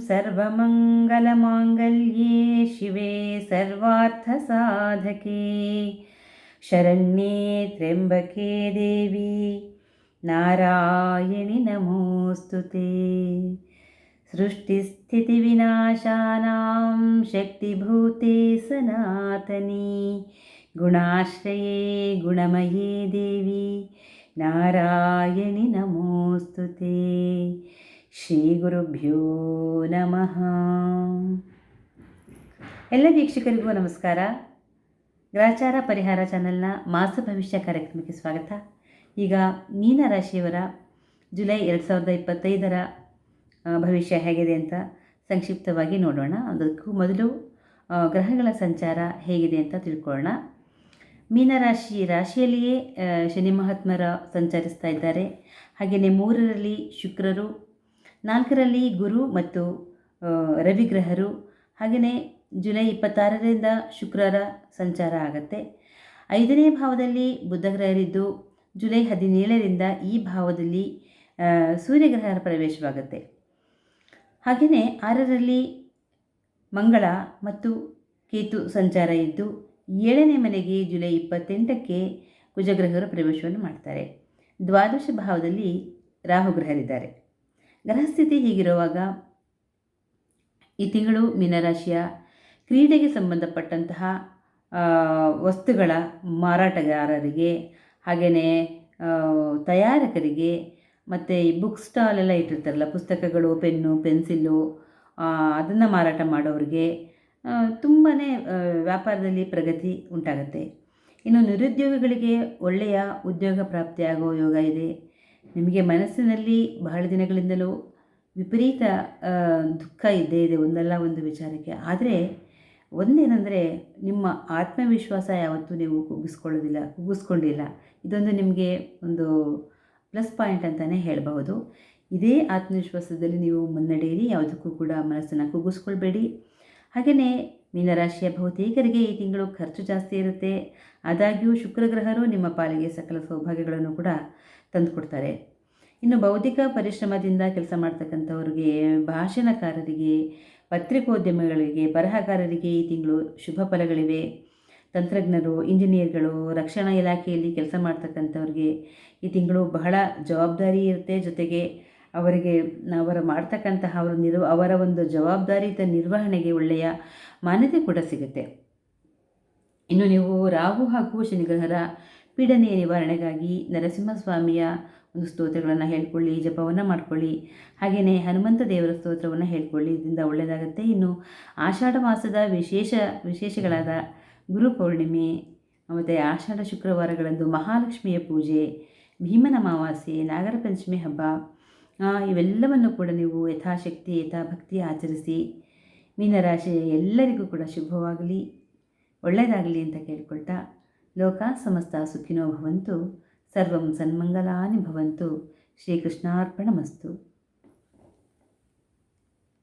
सर्वमङ्गलमाङ्गल्ये शिवे सर्वार्थसाधके शरण्ये त्र्यम्बके देवी नारायणि नमोऽस्तु ते। सृष्टिस्थितिविनाशानां शक्तिभूते सनातनी गुणाश्रये गुणमये देवी नारायणि नमोऽस्तु ते। ಶ್ರೀ ಗುರುಭ್ಯೋ ನಮಃ. ಎಲ್ಲ ವೀಕ್ಷಕರಿಗೂ ನಮಸ್ಕಾರ. ಗ್ರಹಚಾರ ಪರಿಹಾರ ಚಾನೆಲ್ನ ಮಾಸ ಭವಿಷ್ಯ ಕಾರ್ಯಕ್ರಮಕ್ಕೆ ಸ್ವಾಗತ. ಈಗ ಮೀನ ರಾಶಿಯವರ ಜುಲೈ 2025ರ ಭವಿಷ್ಯ ಹೇಗಿದೆ ಅಂತ ಸಂಕ್ಷಿಪ್ತವಾಗಿ ನೋಡೋಣ. ಅದಕ್ಕೂ ಮೊದಲು ಗ್ರಹಗಳ ಸಂಚಾರ ಹೇಗಿದೆ ಅಂತ ತಿಳ್ಕೊಳ್ಳೋಣ. ರಾಶಿಯಲ್ಲಿಯೇ ಶನಿ ಮಹಾತ್ಮರ ಸಂಚರಿಸ್ತಾ ಇದ್ದಾರೆ. ಹಾಗೆಯೇ 3ರಲ್ಲಿ ಶುಕ್ರರು, 4ರಲ್ಲಿ ಗುರು ಮತ್ತು ರವಿಗ್ರಹರು, ಹಾಗೆಯೇ ಜುಲೈ 26ರಿಂದ ಶುಕ್ರರ ಸಂಚಾರ ಆಗುತ್ತೆ. 5ನೇ ಭಾವದಲ್ಲಿ ಬುಧಗ್ರಹರಿದ್ದು ಜುಲೈ 17ರಿಂದ ಈ ಭಾವದಲ್ಲಿ ಸೂರ್ಯಗ್ರಹರ ಪ್ರವೇಶವಾಗುತ್ತೆ. ಹಾಗೆಯೇ 6ರಲ್ಲಿ ಮಂಗಳ ಮತ್ತು ಕೇತು ಸಂಚಾರ ಇದ್ದು 7ನೇ ಮನೆಗೆ ಜುಲೈ 28ಕ್ಕೆ ಕುಜಗ್ರಹರು ಪ್ರವೇಶವನ್ನು ಮಾಡ್ತಾರೆ. ದ್ವಾದಶ ಭಾವದಲ್ಲಿ ರಾಹುಗ್ರಹರಿದ್ದಾರೆ. ಗ್ರಹಸ್ಥಿತಿ ಹೀಗಿರುವಾಗ ಈ ತಿಂಗಳು ಮೀನರಾಶಿಯ ಕ್ರೀಡೆಗೆ ಸಂಬಂಧಪಟ್ಟಂತಹ ವಸ್ತುಗಳ ಮಾರಾಟಗಾರರಿಗೆ, ಹಾಗೆಯೇ ತಯಾರಕರಿಗೆ, ಮತ್ತು ಈ ಬುಕ್ ಸ್ಟಾಲೆಲ್ಲ ಇಟ್ಟಿರ್ತಾರಲ್ಲ, ಪುಸ್ತಕಗಳು, ಪೆನ್ನು, ಪೆನ್ಸಿಲ್ಲು, ಅದನ್ನು ಮಾರಾಟ ಮಾಡೋರಿಗೆ ತುಂಬಾ ವ್ಯಾಪಾರದಲ್ಲಿ ಪ್ರಗತಿ ಉಂಟಾಗುತ್ತೆ. ಇನ್ನು ನಿರುದ್ಯೋಗಿಗಳಿಗೆ ಒಳ್ಳೆಯ ಉದ್ಯೋಗ ಪ್ರಾಪ್ತಿಯಾಗೋ ಯೋಗ ಇದೆ. ನಿಮಗೆ ಮನಸ್ಸಿನಲ್ಲಿ ಬಹಳ ದಿನಗಳಿಂದಲೂ ವಿಪರೀತ ದುಃಖ ಇದ್ದೇ ಇದೆ ಒಂದಲ್ಲ ಒಂದು ವಿಚಾರಕ್ಕೆ. ಆದರೆ ಒಂದೇನೆಂದರೆ, ನಿಮ್ಮ ಆತ್ಮವಿಶ್ವಾಸ ಯಾವತ್ತೂ ನೀವು ಕುಗ್ಗಿಸ್ಕೊಂಡಿಲ್ಲ. ಇದೊಂದು ನಿಮಗೆ ಒಂದು ಪ್ಲಸ್ ಪಾಯಿಂಟ್ ಅಂತಲೇ ಹೇಳಬಹುದು. ಇದೇ ಆತ್ಮವಿಶ್ವಾಸದಲ್ಲಿ ನೀವು ಮುನ್ನಡೆಯಿರಿ. ಯಾವುದಕ್ಕೂ ಕೂಡ ಮನಸ್ಸನ್ನು ಕುಗ್ಗಿಸ್ಕೊಳ್ಬೇಡಿ. ಹಾಗೆಯೇ ಮೀನರಾಶಿಯ ಬಹುತೇಕರಿಗೆ ಈ ತಿಂಗಳು ಖರ್ಚು ಜಾಸ್ತಿ ಇರುತ್ತೆ. ಆದಾಗ್ಯೂ ಶುಕ್ರಗ್ರಹರು ನಿಮ್ಮ ಪಾಲಿಗೆ ಸಕಲ ಸೌಭಾಗ್ಯಗಳನ್ನು ಕೂಡ ತಂದುಕೊಡ್ತಾರೆ. ಇನ್ನು ಬೌದ್ಧಿಕ ಪರಿಶ್ರಮದಿಂದ ಕೆಲಸ ಮಾಡ್ತಕ್ಕಂಥವ್ರಿಗೆ, ಭಾಷಣಕಾರರಿಗೆ, ಪತ್ರಿಕೋದ್ಯಮಿಗಳಿಗೆ, ಬರಹಗಾರರಿಗೆ ಈ ತಿಂಗಳು ಶುಭ ಫಲಗಳಿವೆ. ತಂತ್ರಜ್ಞರು, ಇಂಜಿನಿಯರ್ಗಳು, ರಕ್ಷಣಾ ಇಲಾಖೆಯಲ್ಲಿ ಕೆಲಸ ಮಾಡ್ತಕ್ಕಂಥವ್ರಿಗೆ ಈ ತಿಂಗಳು ಬಹಳ ಜವಾಬ್ದಾರಿ ಇರುತ್ತೆ. ಜೊತೆಗೆ ಅವರಿಗೆ ಮಾಡ್ತಕ್ಕಂತಹ ಅವರ ಒಂದು ಜವಾಬ್ದಾರಿಯುತ ನಿರ್ವಹಣೆಗೆ ಒಳ್ಳೆಯ ಮಾನ್ಯತೆ ಕೂಡ ಸಿಗುತ್ತೆ. ಇನ್ನು ನೀವು ರಾಹು ಹಾಗೂ ಶನಿಗ್ರಹರ ಪೀಡನೆಯ ನಿವಾರಣೆಗಾಗಿ ನರಸಿಂಹಸ್ವಾಮಿಯ ಒಂದು ಸ್ತೋತ್ರಗಳನ್ನು ಹೇಳ್ಕೊಳ್ಳಿ, ಜಪವನ್ನು ಮಾಡಿಕೊಳ್ಳಿ. ಹಾಗೆಯೇ ಹನುಮಂತ ದೇವರ ಸ್ತೋತ್ರವನ್ನು ಹೇಳ್ಕೊಳ್ಳಿ, ಇದರಿಂದ ಒಳ್ಳೆಯದಾಗುತ್ತೆ. ಇನ್ನು ಆಷಾಢ ಮಾಸದ ವಿಶೇಷಗಳಾದ ಗುರು ಪೌರ್ಣಿಮೆ ಮತ್ತು ಆಷಾಢ ಶುಕ್ರವಾರಗಳಂದು ಮಹಾಲಕ್ಷ್ಮಿಯ ಪೂಜೆ, ಭೀಮನ ಅಮಾವಾಸ್ಯೆ, ನಾಗರ ಪಂಚಮಿ ಹಬ್ಬ, ಇವೆಲ್ಲವನ್ನು ಕೂಡ ನೀವು ಯಥಾಶಕ್ತಿ ಯಥಾಭಕ್ತಿ ಆಚರಿಸಿ. ಮೀನರಾಶಿ ಎಲ್ಲರಿಗೂ ಕೂಡ ಶುಭವಾಗಲಿ, ಒಳ್ಳೆಯದಾಗಲಿ ಅಂತ ಕೇಳ್ಕೊಳ್ತಾ, ಲೋಕ ಸಮಸ್ತ ಸುಖಿನೋ ಭವಂತು, ಸರ್ವಂ ಸನ್ಮಂಗಲಾನಿ ಭವಂತು. ಶ್ರೀಕೃಷ್ಣಾರ್ಪಣಮಸ್ತು.